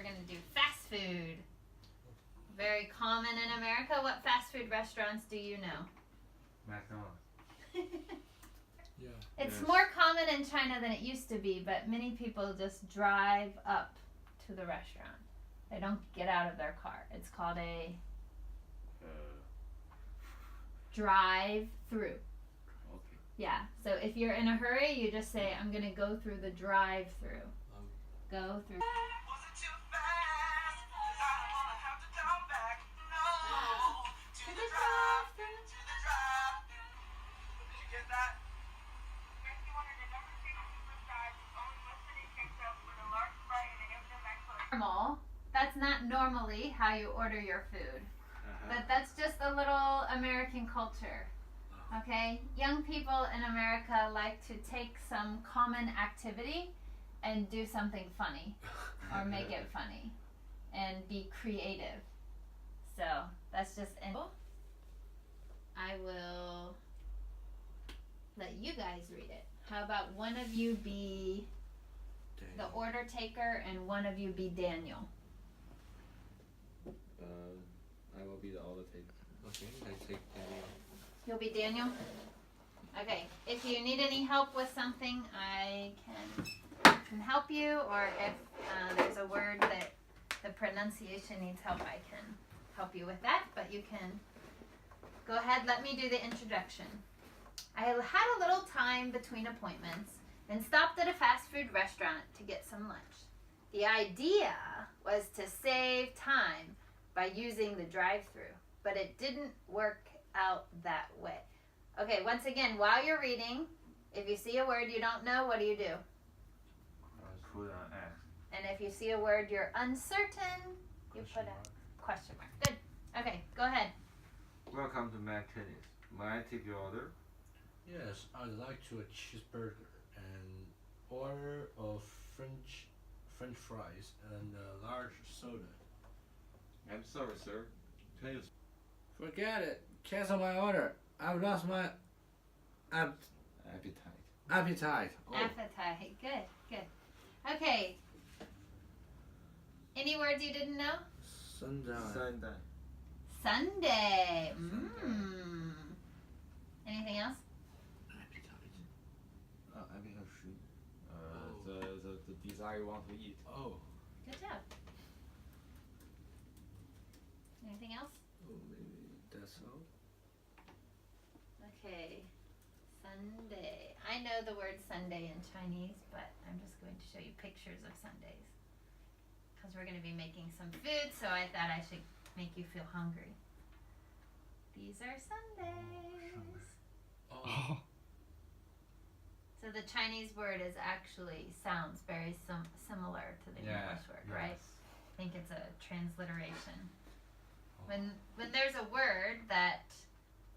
going to do fast food. Very common in America. What fast food restaurants do you know? McDonald's. Yeah. It's more common in China than it used to be, but many people just drive up to the restaurant. They don't get out of their car. It's called a drive-through. Okay. Yeah. So if you're in a hurry, you just say, I'm going to go through the drive-through. Go through. Normal. That's not normally how you order your food. But that's just a little American culture. Okay? Young people in America like to take some common activity and do something funny or make it funny and be creative. So that's just I will let you guys read it. How about one of you be the order taker and one of you be Daniel? I will be the order taker. Okay, I take Daniel. You'll be Daniel? Okay. If you need any help with something, I can help you, or if there's a word that the pronunciation needs help, I can help you with that, but you can go ahead. Let me do the introduction. I had a little time between appointments and stopped at a fast food restaurant to get some lunch. The idea was to save time by using the drive-through, but it didn't work out that way. Okay, once again, while you're reading, if you see a word you don't know, what do you do? Put an X. And if you see a word you're uncertain, you put a question mark. Good. Okay, go ahead. Welcome to McDonald's. May I take your order? Yes, I'd like to a cheeseburger and order of French fries and a large soda. I'm sorry, sir. Can you... Forget it. Cancel my order. I've lost my appetite? appetite. Oh. Appetite. Good, good. Okay. Any words you didn't know? Sunday. Sunday. Mmm. Anything else? Appetite. The desire you want to eat. Oh. Good job. Anything else? Oh, maybe that's all. Okay. Sunday. I know the word Sunday in Chinese, but I'm just going to show you pictures of Sundays. Because we're going to be making some food, so I thought I should make you feel hungry. These are Sundays. Oh. So the Chinese word actually sounds very similar to the English word, right? I think it's a transliteration. When there's a word that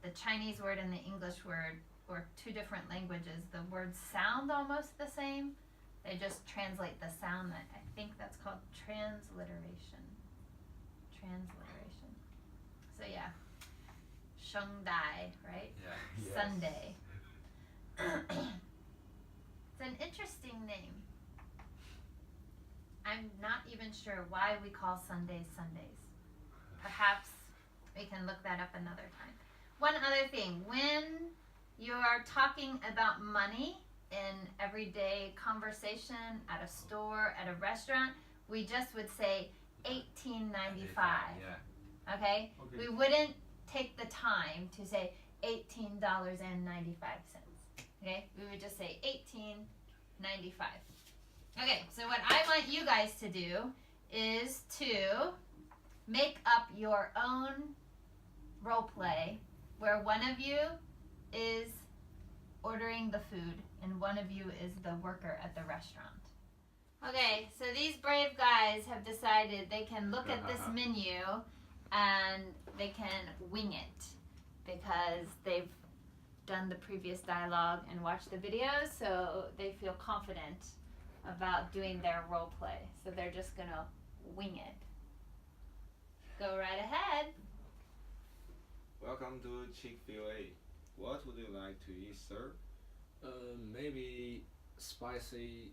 the Chinese word and the English word, or two different languages, the words sound almost the same, they just translate the sound. That I think that's called transliteration. Transliteration. So yeah, Shengdai, right? Yeah. Yes. Sunday. It's an interesting name. I'm not even sure why we call Sundays Sundays. Perhaps we can look that up another time. One other thing, when you are talking about money in everyday conversation, at a store, at a restaurant, we just would say $18.95. Yeah. Okay? Okay. We wouldn't take the time to say $18.95. Okay? We would just say $18.95. Okay, so what I want you guys to do is to make up your own role play where one of you is ordering the food and one of you is the worker at the restaurant. Okay, so these brave guys have decided they can look at this menu and they can wing it because they've done the previous dialogue and watched the videos, so they feel confident about doing their role play. So they're just gonna wing it. Go right ahead. Welcome to Chick-fil-A. What would you like to eat, sir? Maybe spicy,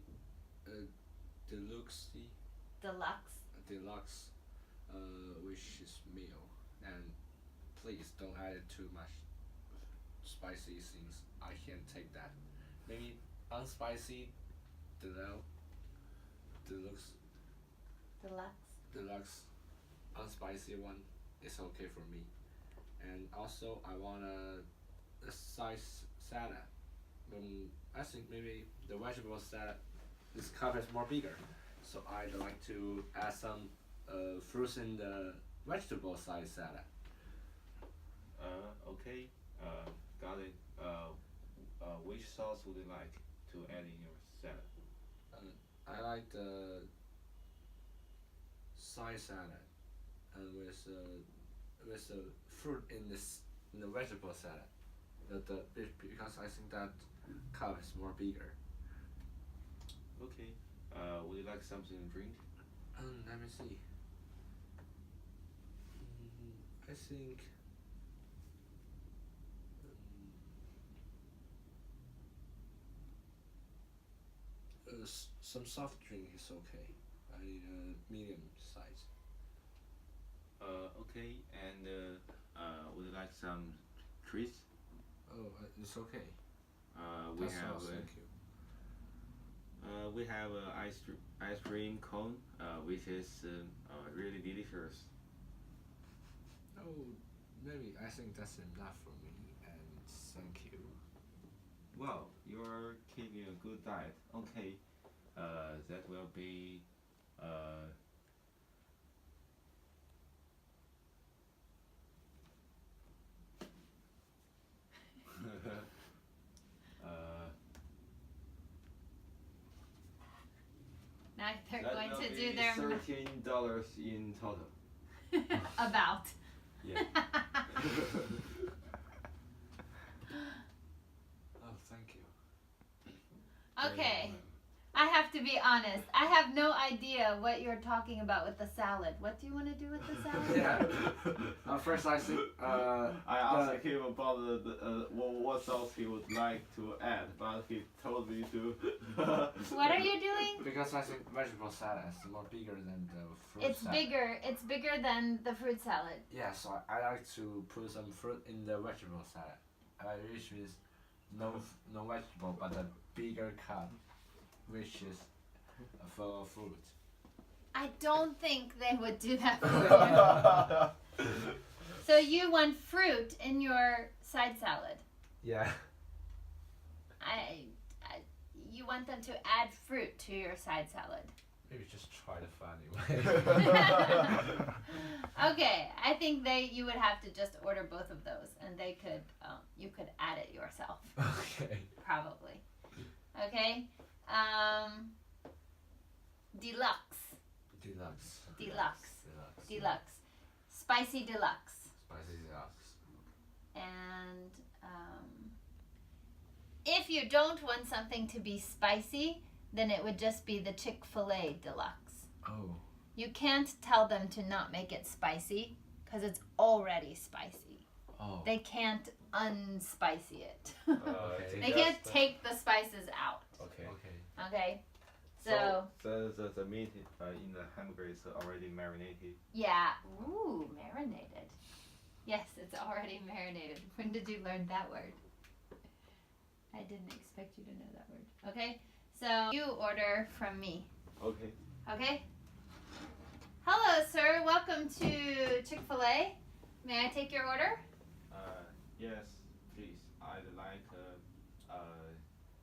deluxe. Deluxe. deluxe, which is meal, and please don't add it too much spicy things. I can't take that. Maybe unspicy, deluxe, deluxe, deluxe, unspicy one is okay for me. And also I want a size salad. I think maybe the vegetable salad, this cup is more bigger, so I'd like to add some fruits in the vegetable size salad. Okay. Got it. Which sauce would you like to add in your salad? I like the side salad, and with the fruit in the vegetable salad. Because I think that cup is more bigger. Okay. Would you like something to drink? Let me see. I think. Some soft drink is okay. I need a medium size. Okay. And would you like some treats? Oh, it's okay. We That's all, have thank you. we have ice cream cone, which is really delicious. Oh, maybe I think that's enough for me, and thank you. Wow, you're keeping a good diet. Okay, that will be uh, Now they're that going will to be do their $13 in total. about. Yeah. Oh, thank you. Okay, I have to be honest. I have no idea what you're talking about with the salad. What do you want to do with the salad? Yeah. First I think I asked him about what sauce he would like to add, but he told me to. What are you doing? because I think vegetable salad is more bigger than the fruit It's salad. bigger. It's bigger than the fruit salad. Yeah, so I like to put some fruit in the vegetable salad. I wish with no vegetable but a bigger cup, which is full of fruit. I don't think they would do that for you. So you want fruit in your side salad. Yeah. You want them to add fruit to your side salad. Maybe just try the funny way. Okay, I think you would have to just order both of those, and you could add it yourself, Okay. probably. Okay, deluxe, spicy deluxe, Spicy deluxe. and if you don't want something to be spicy, then it would just be the Chick-fil-A deluxe. Oh. You can't tell them to not make it spicy because it's already spicy. Oh. They can't unspicy it. Okay. They can't take the spices out. Okay. Okay. Okay? So the meat in the hamburger is already marinated. yeah. Ooh, marinated. Yes, it's already marinated. When did you learn that word? I didn't expect you to know that word. Okay? So you order from me. Okay. Okay? Hello, sir. Welcome to Chick-fil-A. May I take your order? Yes, please. I'd like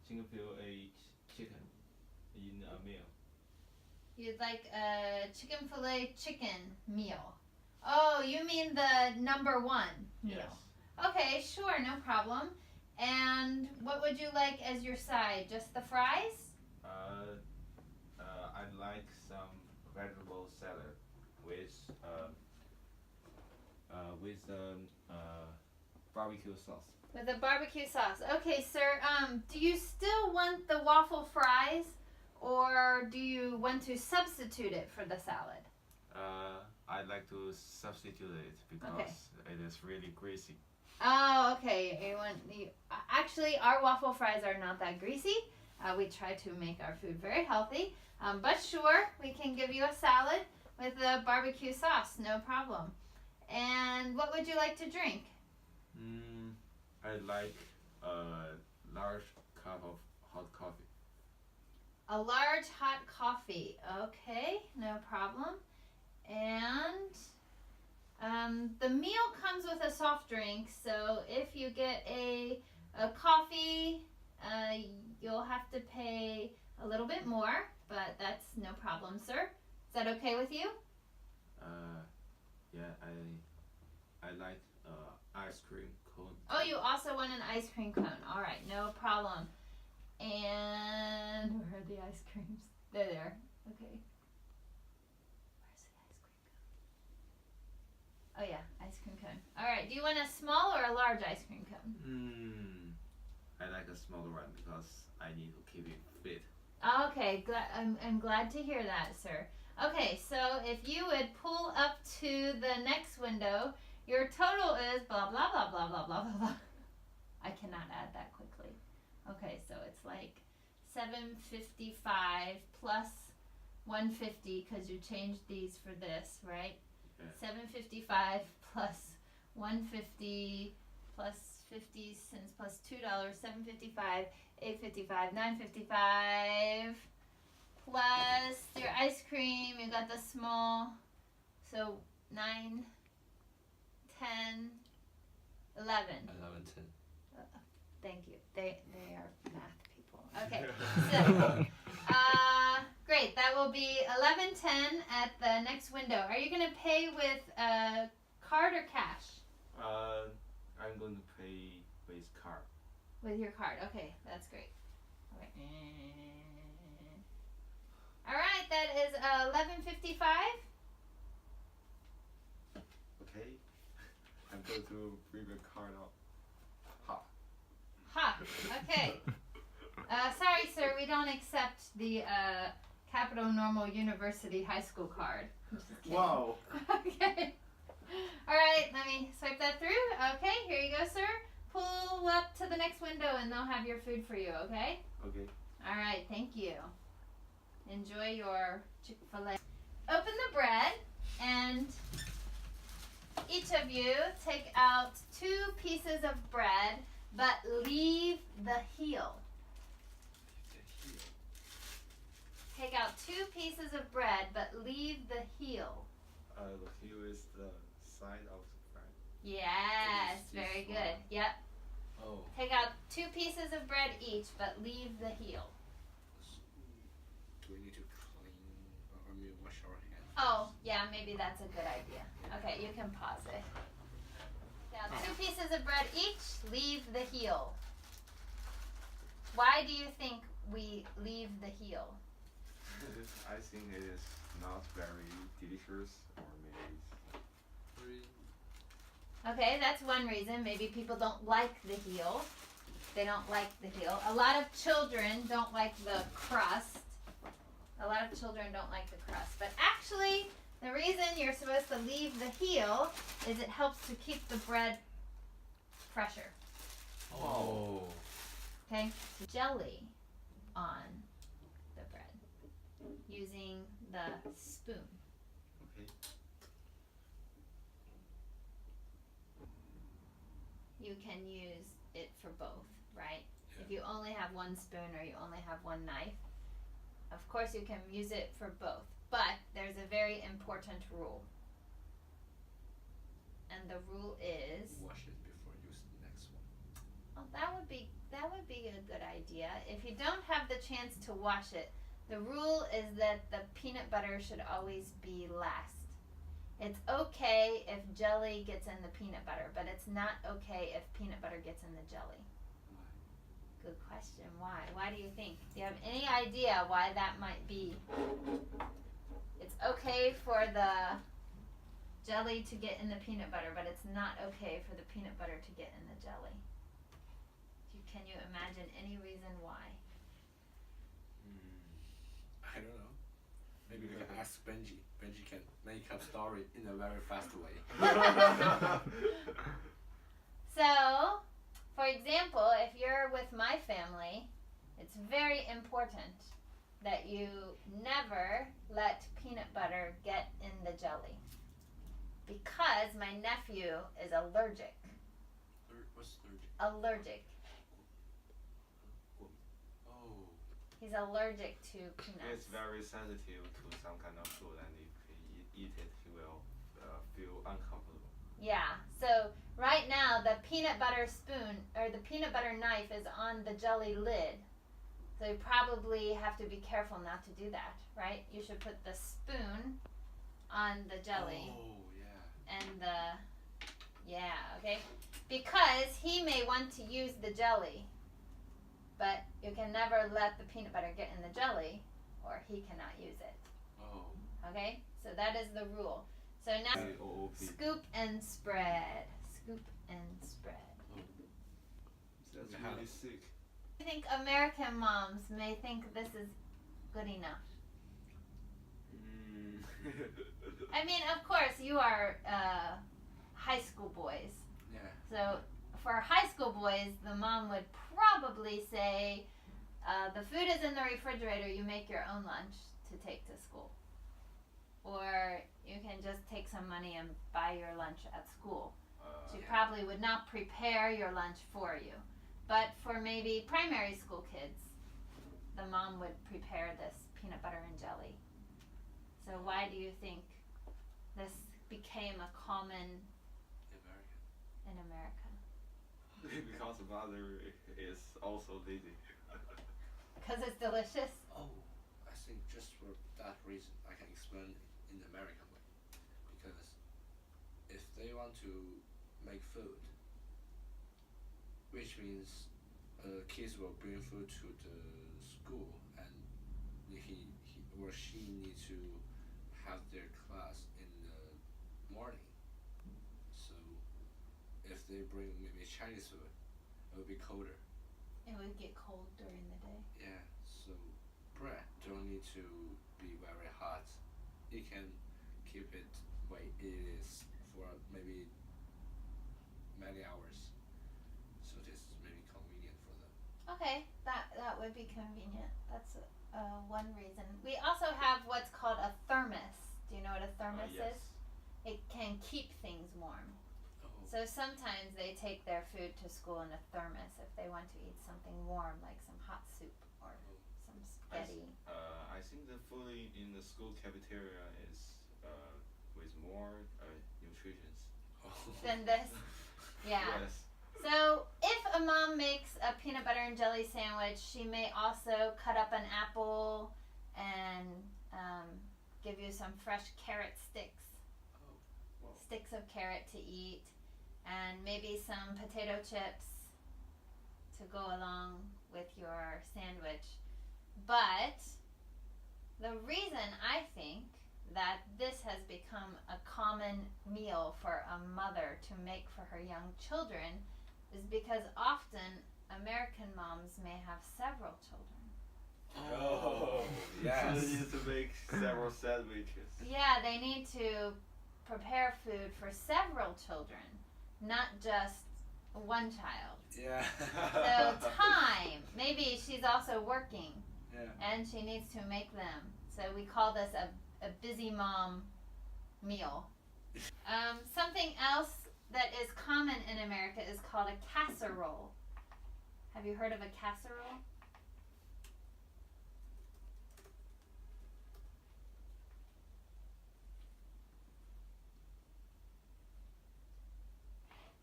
Chick-fil-A chicken in a meal. You'd like a Chicken-fil-A chicken meal. Oh, you mean the number 1 meal? Yes. Okay, sure, no problem. And what would you like as your side? Just the fries? I'd like some vegetable salad with barbecue sauce. With a barbecue sauce. Okay, sir. Do you still want the waffle fries, or do you want to substitute it for the salad? I'd like to substitute it because it is really greasy. Oh, okay. Actually, our waffle fries are not that greasy. We try to make our food very healthy. But sure, we can give you a salad. with the barbecue sauce, no problem. And what would you like to drink? I like a large cup of hot coffee. A large hot coffee. Okay, no problem. And the meal comes with a soft drink, so if you get a coffee, you'll have to pay a little bit more, but that's no problem, sir. Is that okay with you? Yeah, I like ice cream cone. Oh, you also want an ice cream cone. All right, no problem. And where are the ice creams? They're there. Okay. Where's the ice cream cone? Oh yeah, ice cream cone. All right. Do you want a small or a large ice cream cone? I like a smaller one because I need to keep it fit. Okay. I'm glad to hear that, sir. Okay, so if you would pull up to the next window, your total is blah blah blah blah blah blah blah blah. I cannot add that quickly. Okay, so it's like 755 plus 150 because you changed these for this, right? Yeah. 755 plus 150 plus 50 cents plus $2, 755, 855, 955 plus your ice cream. You got the small, so 9, 10, 11. 11, 10. Thank you. They are math people. Okay. So, great. That will be 11:10 at the next window. Are you going to pay with card or cash? I'm going to pay with card. With your card. Okay, that's great. Okay. All right. That is 11:55. Okay. I'm going to bring the card out. Ha. Okay. Sorry, sir. We don't accept the Capital Normal University High School card. Just kidding. Wow. Okay. All right. Let me swipe that through. Okay. Here you go, sir. Pull up to the next window, and they'll have your food for you. Okay. Okay. All right. Thank you. Enjoy your Chick-fil-A. Open the bread, and each of you take out 2 pieces of bread, but leave the heel. Take out 2 pieces of bread, but leave the heel. The heel is the side of the bread. Yes, This is very fine. good. Yep. Oh. Take out 2 pieces of bread each, but leave the heel. Do we need to clean or wash our hands? Oh, yeah, maybe that's a good idea. Okay, you can pause it. Now, 2 pieces of bread each, leave the heel. Why do you think we leave the heel? I think it is not very delicious, or maybe Okay, that's one reason. Maybe people don't like the heel. They don't like the heel. A lot of children don't like the crust. A lot of children don't like the crust. But actually, the reason you're supposed to leave the heel is it helps to keep the bread fresher. Oh. Okay? Jelly on the bread using the spoon. okay. You can use it for both, right? Yeah. If you only have 1 spoon or you only have 1 knife, of course you can use it for both. But there's a very important rule. And the rule is, Wash it before use the next one. oh, that would be a good idea. If you don't have the chance to wash it, the rule is that the peanut butter should always be last. It's okay if jelly gets in the peanut butter, but it's not okay if peanut butter gets in the jelly. Why? Good question. Why? Why do you think? Do you have any idea why that might be? It's okay for the jelly to get in the peanut butter, but it's not okay for the peanut butter to get in the jelly. Can you imagine any reason why? I don't know. Maybe we can ask Benji. Benji can make up story in a very fast way. So, for example, if you're with my family, it's very important that you never let peanut butter get in the jelly. Because my nephew is allergic. What's allergic? Allergic. Oh. He's allergic to peanuts. It's very sensitive to some kind of food, and if he eat it, he will feel uncomfortable. Yeah, so right now the peanut butter spoon or the peanut butter knife is on the jelly lid. So you probably have to be careful not to do that, right? You should put the spoon on the jelly Oh, yeah. and okay? Because he may want to use the jelly, but you can never let the peanut butter get in the jelly or he cannot use it. Oh. Okay? So that is the rule. So now scoop and spread. Scoop and spread. That's Yeah. really sick. I think American moms may think this is good enough. I mean, of course, you are high school boys. Yeah. So for high school boys, the mom would probably say, the food is in the refrigerator, you make your own lunch to take to school. Or you can just take some money and buy your lunch at school. She Yeah. probably would not prepare your lunch for you. But for maybe primary school kids, the mom would prepare this peanut butter and jelly. So why do you think this became a common American. in America? Because mother is also lazy. Because it's delicious? Oh, I think just for that reason, I can explain it in the American way. Because if they want to make food, which means kids will bring food to the school, and he or she need to have their class in the morning. So if they bring maybe Chinese food, it will be colder. It would get cold during the day. Yeah, so bread don't need to be very hot. You can keep it way it is for maybe many hours. So this is maybe convenient for them. Okay, that would be convenient. That's one reason. We also have what's called a thermos. Do you know what a thermos Yes. is? It can keep things warm. Oh, So sometimes they take their food to school in a thermos if they want to eat something warm, like some hot soup or some spaghetti. I think the food in the school cafeteria is with more nutrition. Then this, yeah. Yes. So if a mom makes a peanut butter and jelly sandwich, she may also cut up an apple and give you some fresh carrot sticks. Wow. Sticks of carrot to eat, and maybe some potato chips to go along with your sandwich. But the reason I think that this has become a common meal for a mother to make for her young children is because often American moms may have several children. Oh, So yes. they need to make several sandwiches. Yeah, they need to prepare food for several children, not just one child. Yeah. So time. Maybe she's also working Yeah. and she needs to make them. So we call this a busy mom meal. Something else that is common in America is called a casserole. Have you heard of a casserole?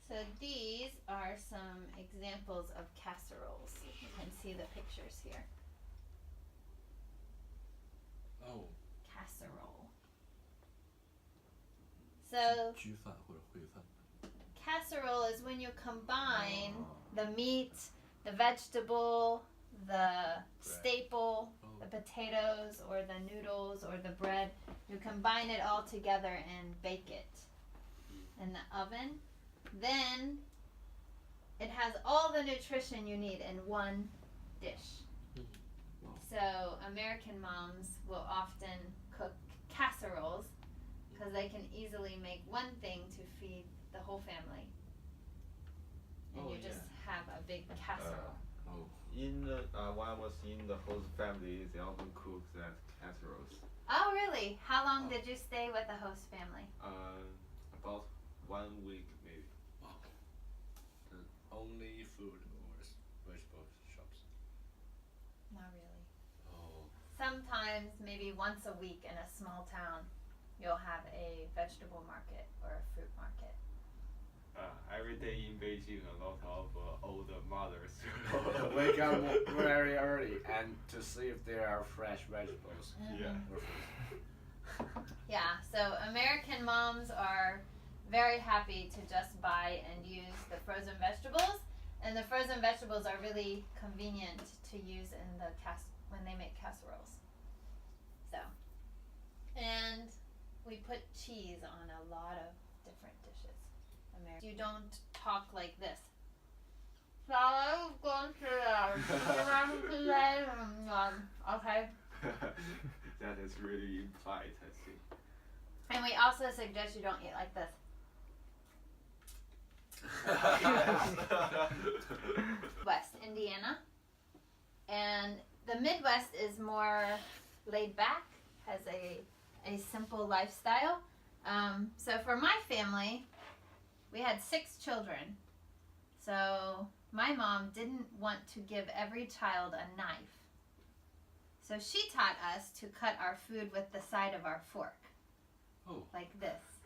So these are some examples of casseroles. You can see the pictures here. Oh. Casserole. So 焗饭或者烩饭。 casserole is when you combine the meat, the vegetable, the staple, the potatoes or the noodles or the bread. You combine it all together and bake it in the oven. Then it has all the nutrition you need in one dish. So American moms will often cook casseroles because they can easily make one thing to feed the whole family. And Oh, you just have a big casserole. Oh. When I was in the host family, they often cook that casseroles. Oh, really? How long did you stay with the host family? About 1 week maybe. Wow. The only food or vegetable shops. Not really. Oh. Sometimes, maybe once a week in a small town, you'll have a vegetable market or a fruit market. Every day in Beijing, a lot of older mothers. Wake up very early and to see if there are fresh vegetables. Yeah. Or fruit. Yeah, so American moms are very happy to just buy and use the frozen vegetables, and the frozen vegetables are really convenient to use in the when they make casseroles. So, and we put cheese on a lot of different dishes. You don't talk like this. So I was going to okay. That is really implied, I think. And we also suggest you don't eat like this. West Indiana, and the Midwest is more laid back, has a simple lifestyle. So for my family, we had 6 children. So my mom didn't want to give every child a knife. So she taught us to cut our food with the side of our fork. Oh. Like this.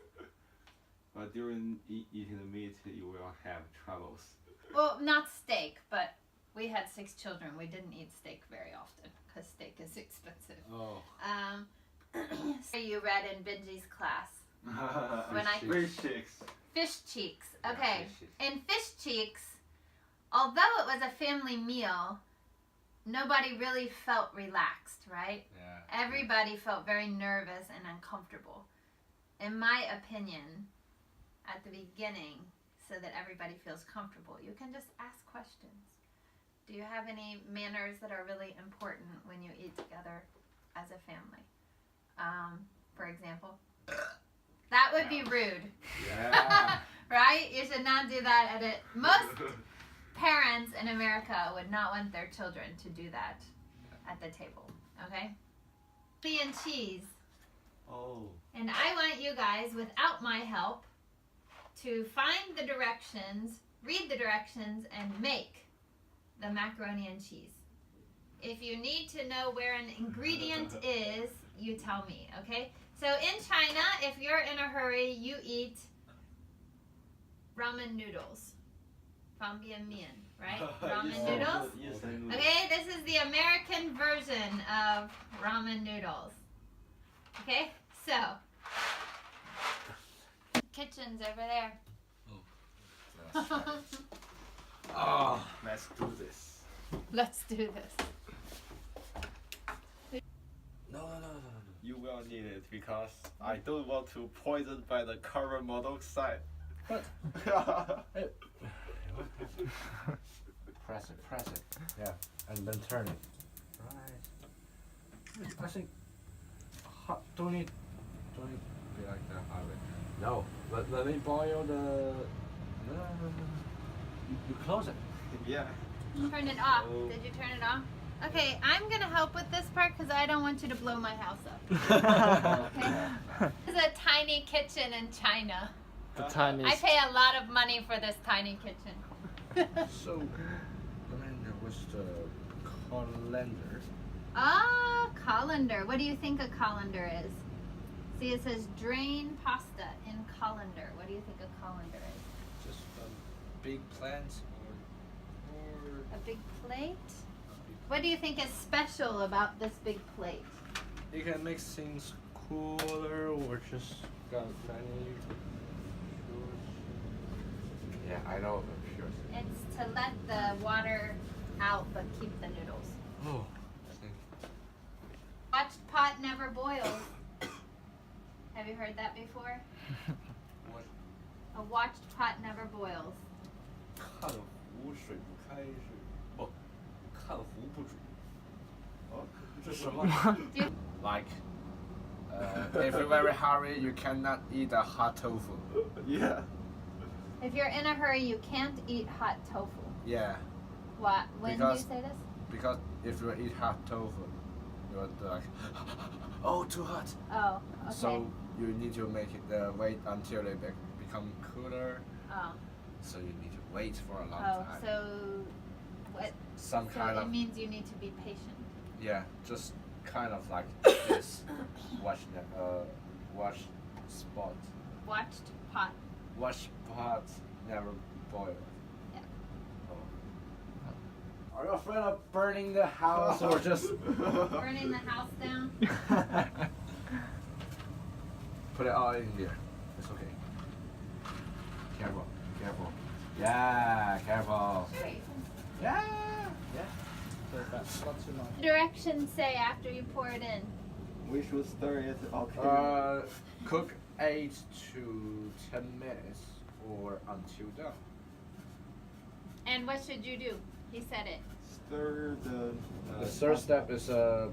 But during eating the meat, you will have troubles. Well, not steak, but we had 6 children. We didn't eat steak very often because steak is expensive. Oh. So you read in Benji's class. When I- Fish chicks. Fish cheeks. Okay. Yeah, fish cheeks. In fish cheeks, although it was a family meal, nobody really felt relaxed, right? Yeah. Everybody felt very nervous and uncomfortable. In my opinion, at the beginning, so that everybody feels comfortable, you can just ask questions. Do you have any manners that are really important when you eat together as a family? For example, that would be rude. Yeah. Right? You should not do that at it. Most parents in America would not want their children to do that at the table. Okay? Tea and cheese. Oh. And I want you guys, without my help, to find the directions, read the directions, and make the macaroni and cheese. If you need to know where an ingredient is, you tell me, okay? So in China, if you're in a hurry, you eat ramen noodles. Fanbian mian, right? Ramen Yes, noodles. Yes, I know. Okay, this is the American version of ramen noodles. Okay, so kitchen's over there. Let's try it. Oh. Let's do this. Let's do this. No. You will need it because I don't want to poison by the carbon monoxide. But press it. Yeah, and then turn it. Right. I think hot. Don't need be like that hot way. No, but let me boil the. No. You close it. Yeah. Turn it off. Oh. Did you turn it off? Okay, I'm gonna help with this part because I don't want you to blow my house up. Okay? This is a tiny kitchen in China. The tiniest. I pay a lot of money for this tiny kitchen. So, I mean, what's the colander? Ah, colander. What do you think a colander is? See, it says drain pasta in colander. What do you think a colander is? Just big plants or A big plate? What do you think is special about this big plate? you can make things cooler or just got many. Yeah, I know. Sure. It's to let the water out but keep the noodles. Oh. Watched pot never boils. Have you heard that before? What? A watched pot never boils. 看湖水不开是哦，看湖不煮。哦，这什么 ？Like, if you're very hurry, you cannot eat a hot tofu. Yeah. If you're in a hurry, you can't eat hot tofu. Yeah. What? When Because- you say this? Because if you eat hot tofu, you're like, oh, too hot. Oh, okay. So you need to make it wait until they become cooler. oh, So you need to wait for a long oh, time. so what? Some So kind it of means you need to be patient. yeah, just kind of like this. Watch spot. Watched pot. Watch pot never boil. Yeah. Oh. Are you afraid of burning the house or just Burning the house down. put it all in there? It's okay. Careful, careful. Yeah, careful. Sure. Yeah. Not too much. Directions say after you pour it in. We should stir it. Okay. Cook 8 to 10 minutes or until done. And what should you do? He said it. Stir the. The third step is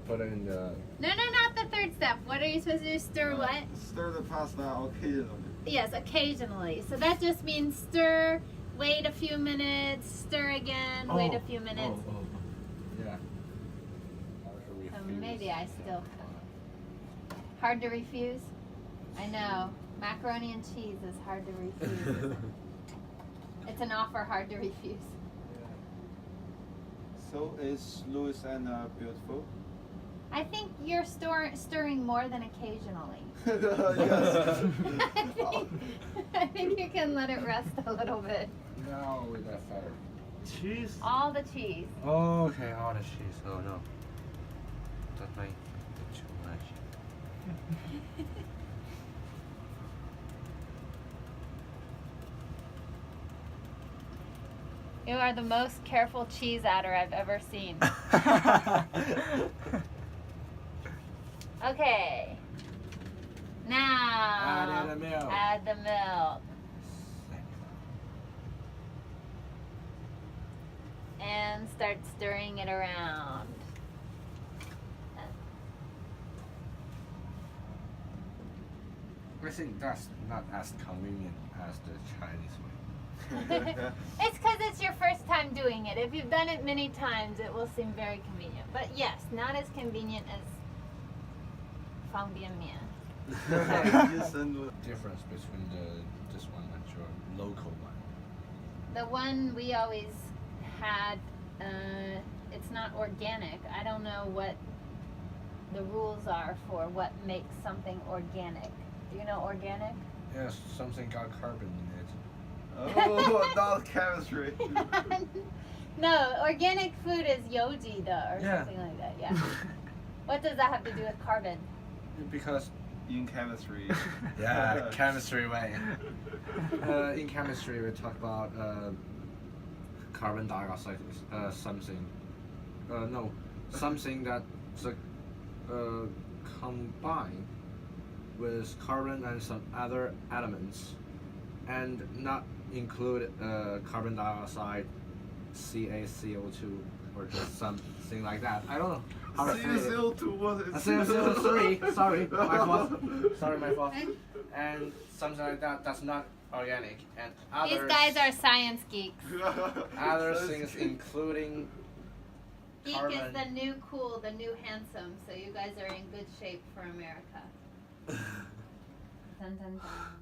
put in the. No, not the third step. What are you supposed to do? Stir what? Stir the pasta occasionally. Yes, occasionally. So that just means stir, wait a few minutes, stir again, wait a few minutes. Yeah. Maybe I still. Hard to refuse? I know. Macaroni and cheese is hard to refuse. It's an offer hard to refuse. So is Louis Anna beautiful? I think you're stirring more than occasionally. Yes. I think you can let it rest a little bit. No, with that fire. Cheese. All the cheese. Okay, all the cheese. Oh no. That might be too much. You are the most careful cheese adder I've ever seen. Okay. Now Add in the milk. add the milk. And start stirring it around. I think that's not as convenient as the Chinese way. It's because it's your first time doing it. If you've done it many times, it will seem very convenient. But yes, not as convenient as Fang Bian Mian. Yes, and Difference between this one and your local one. The one we always had, it's not organic. I don't know what the rules are for what makes something organic. Do you know organic? Yes, something got carbon in it. oh, not chemistry. No, organic food is yoji or Yeah. something like that. Yeah. What does that have to do with carbon? Because In chemistry. yeah, chemistry way. In chemistry, we talk about carbon dioxide is something. No, something that's combined with carbon and some other elements, and not include carbon dioxide, CaCO2, or just something like that. I don't know how to say it. CO2, what is CO3, sorry, my fault. Sorry, my fault. And something like that that's not organic. And These other guys are science geeks. other things including Geek carbon. is the new cool, the new handsome. So you guys are in good shape for America. Dun, dun, dun.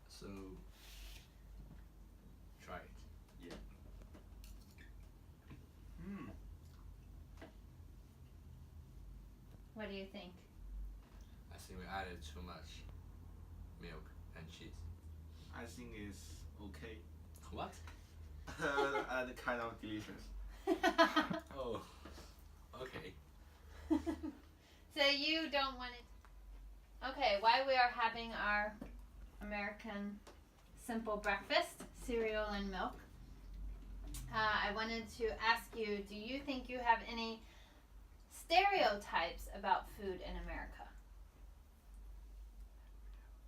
So try it. What do you think? I think we added too much milk and cheese. I think it's okay. What? And kind of delicious. Oh, okay. So you don't want it. Okay, while we are having our American simple breakfast, cereal and milk, I wanted to ask you, do you think you have any stereotypes about food in America?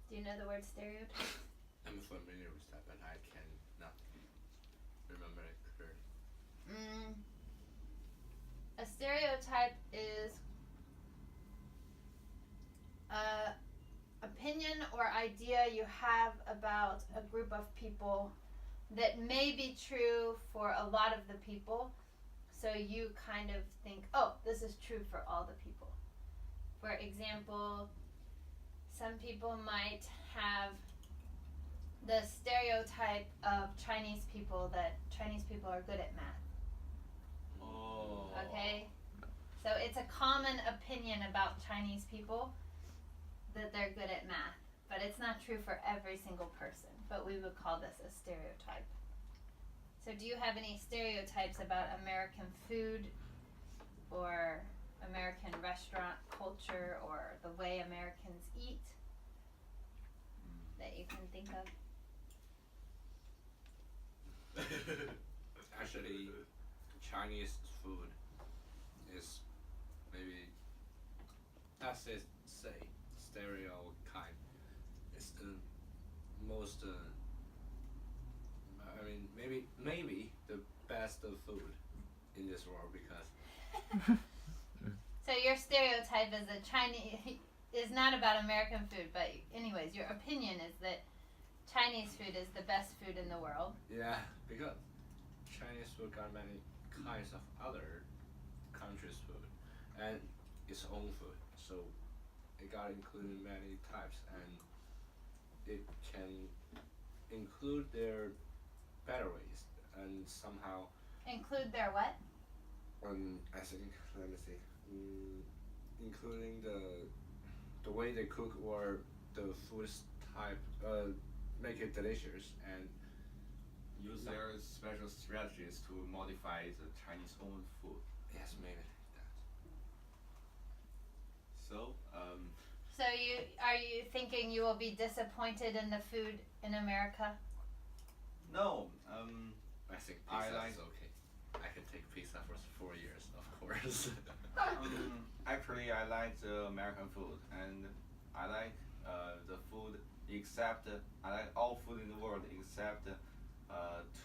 Do you know the word stereotype? I'm familiar with that, but I cannot remember it clearly. A stereotype is opinion or idea you have about a group of people that may be true for a lot of the people. So you kind of think, oh, this is true for all the people. For example, some people might have the stereotype of Chinese people that Chinese people are good at math. Oh. Okay? So it's a common opinion about Chinese people that they're good at math. But it's not true for every single person. But we would call this a stereotype. So do you have any stereotypes about American food or American restaurant culture or the way Americans eat that you can think of? Actually, Chinese food is maybe, that's it, say, stereotype. It's the most, I mean, maybe the best of food in this world because. So your stereotype is that Chinese is not about American food, but anyways, your opinion is that Chinese food is the best food in the world. Yeah, because Chinese food got many kinds of other countries' food and its own food, so it got included many types, and it can include their better ways and somehow. Include their what? I think, let me see, including the way they cook or the food type, make it delicious and Use their special strategies to modify the Chinese own food. yes, maybe that. So, So are you thinking you will be disappointed in the food in America? no, I think I pizza like- is okay. I can take pizza for 4 years, of course. actually I like the American food, and I like the food except, I like all food in the world except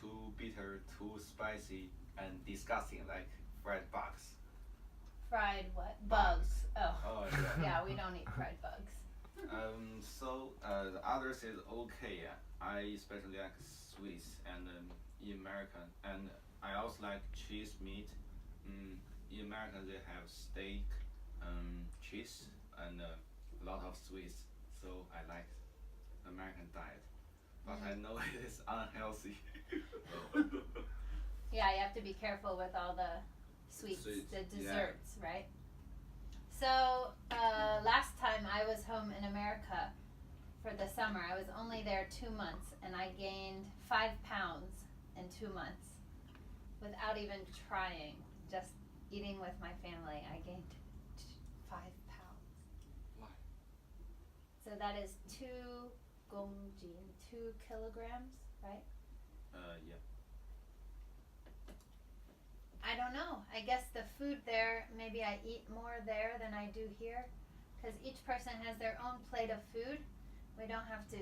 too bitter, too spicy, and disgusting, like fried bugs. Fried what? Bugs. Oh. Oh yeah. Yeah, we don't eat fried bugs. So the others is okay. I especially like Swiss and American, and I also like cheese meat. In America they have steak, cheese, and a lot of Swiss. So I like American diet, but I know it is unhealthy. Yeah, you have to be careful with all the sweets, Sweets, the yeah. desserts, right? So last time I was home in America for the summer, I was only there 2 months, and I gained 5 pounds in 2 months without even trying. Just eating with my family, I gained 5 pounds. Why? So that is 2 gongjin, 2 kilograms, right? Yeah. I don't know. I guess the food there, maybe I eat more there than I do here. Because each person has their own plate of food. We don't have to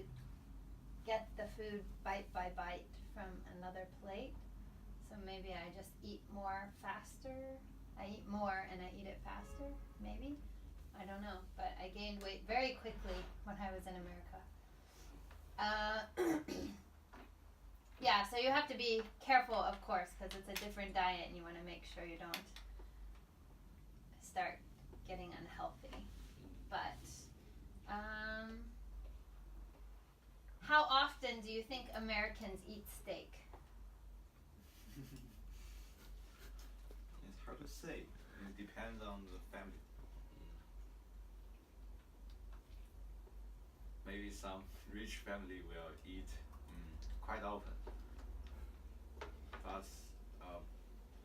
get the food bite by bite from another plate. So maybe I just eat more faster. I eat more and I eat it faster, maybe. I don't know. But I gained weight very quickly when I was in America. Yeah, so you have to be careful, of course, because it's a different diet and you want to make sure you don't start getting unhealthy. But how often do you think Americans eat steak? It's hard to say. It depends on the family. Maybe some rich family will eat quite often, but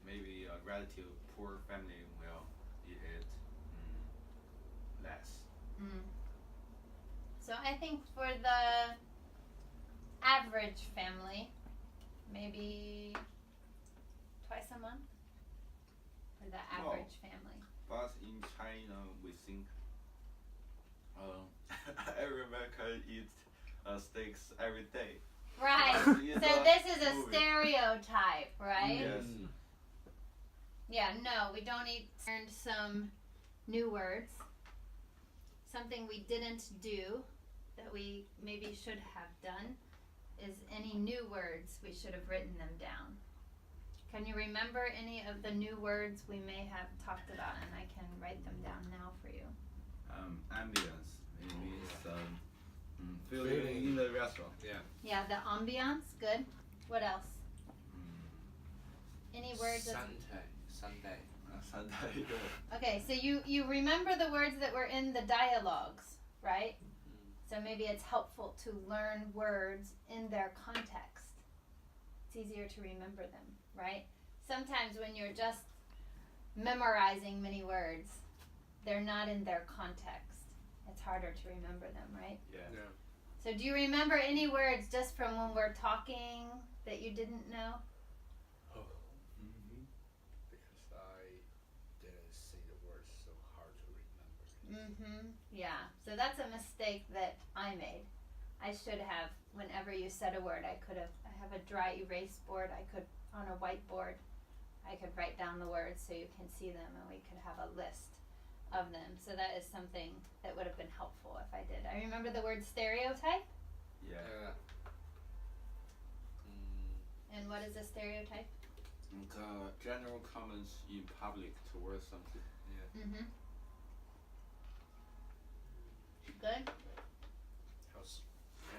maybe a relative poor family will eat it less. So I think for the average family, maybe twice a month for the average family. But in China, we think every American eats steaks every day. Right. It's So a this is a movie. stereotype, right? Yes. Yeah, no, we don't eat. Learned some new words. Something we didn't do that we maybe should have done is any new words. We should have written them down. Can you remember any of the new words we may have talked about? And I can write them down now for you. Ambience. It means feeling in the restaurant. Yeah, the ambiance. Good. What else? Any words? Sunday. Sunday. Okay, so you remember the words that were in the dialogues, right? So maybe it's helpful to learn words in their context. It's easier to remember them, right? Sometimes when you're just memorizing many words, they're not in their context. It's harder to remember them, right? Yeah. So do you remember any words just from when we're talking that you didn't know? Because I didn't say the words, so hard to remember. Yeah. So that's a mistake that I made. I should have, whenever you said a word, I have a dry erase board. I could, on a whiteboard, I could write down the words so you can see them and we could have a list of them. So that is something that would have been helpful if I did. I remember the word stereotype. Yeah. And what is a stereotype? General comments in public towards something. Good. House.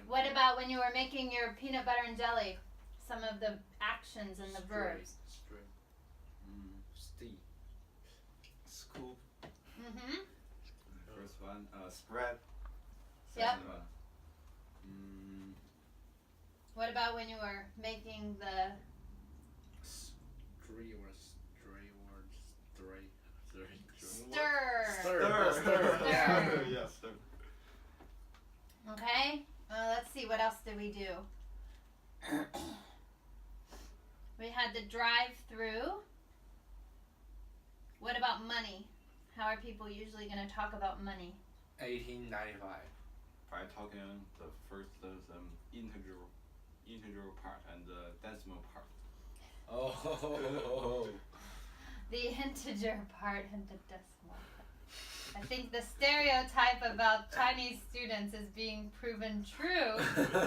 What about when you were making your peanut butter and jelly? Some of the actions and the verbs. String. Steam. Scoop. First one. Spread. Yep. Second one. What about when you were making the Stray stir? Stir. Yeah. Yeah, stir. Okay. Let's see. What else did we do? We had the drive-through. What about money? How are people usually going to talk about money? 1895. By talking the first integer part and the decimal part. Oh. The integer part and the decimal part. I think the stereotype about Chinese students is being proven true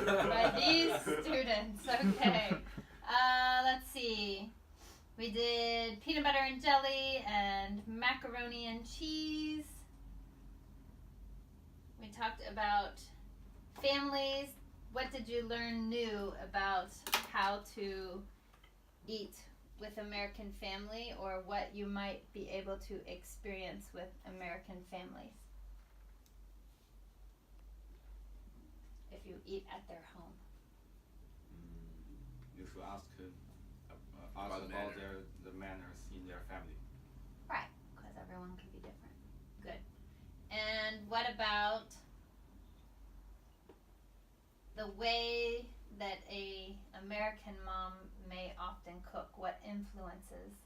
by these students. Okay. Let's see. We did peanut butter and jelly and macaroni and cheese. We talked about families. What did you learn new about how to eat with American family, or what you might be able to experience with American families if you eat at their home? You should ask About the manner. the manners in their family. Right, because everyone could be different. Good. And what about the way that a American mom may often cook? What influences?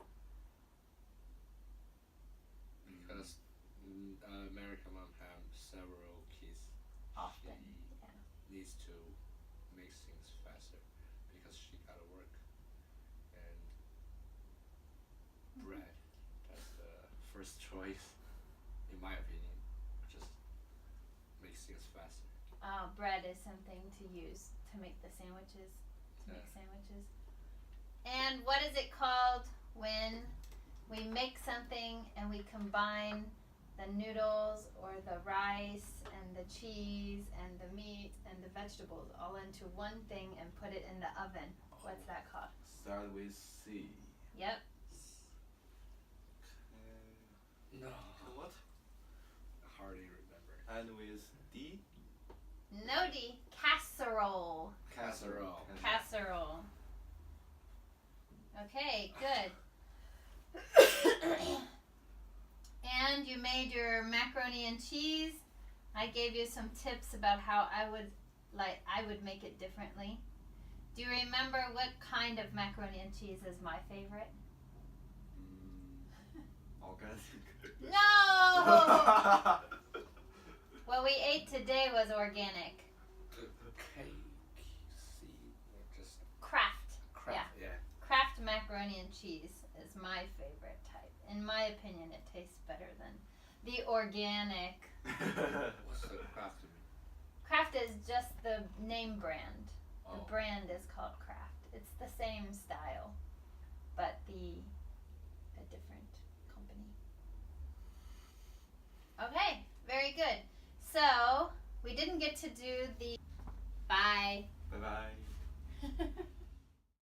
Because American mom have several kids. Often, She yeah. needs to make things faster because she gotta work. And bread, that's the first choice, in my opinion. Just makes things faster. Bread is something to use to make the sandwiches. And what is it called when we make something and we combine the noodles or the rice and the cheese and the meat and the vegetables all into one thing and put it in the oven? What's that called? Start with C. Yep. No. What? Hardly remember. And with D. No D. Casserole. Casserole. Casserole. Okay, good. And you made your macaroni and cheese. I gave you some tips about how I would make it differently. Do you remember what kind of macaroni and cheese is my favorite? Organic. No! What we ate today was organic. Cake, seed, or just Kraft. yeah. Kraft macaroni and cheese is my favorite type. In my opinion, it tastes better than the organic. What's the craft mean? Kraft is just the name brand. The Oh. brand is called Kraft. It's the same style, but a different company. Okay, very good. So we didn't get to do the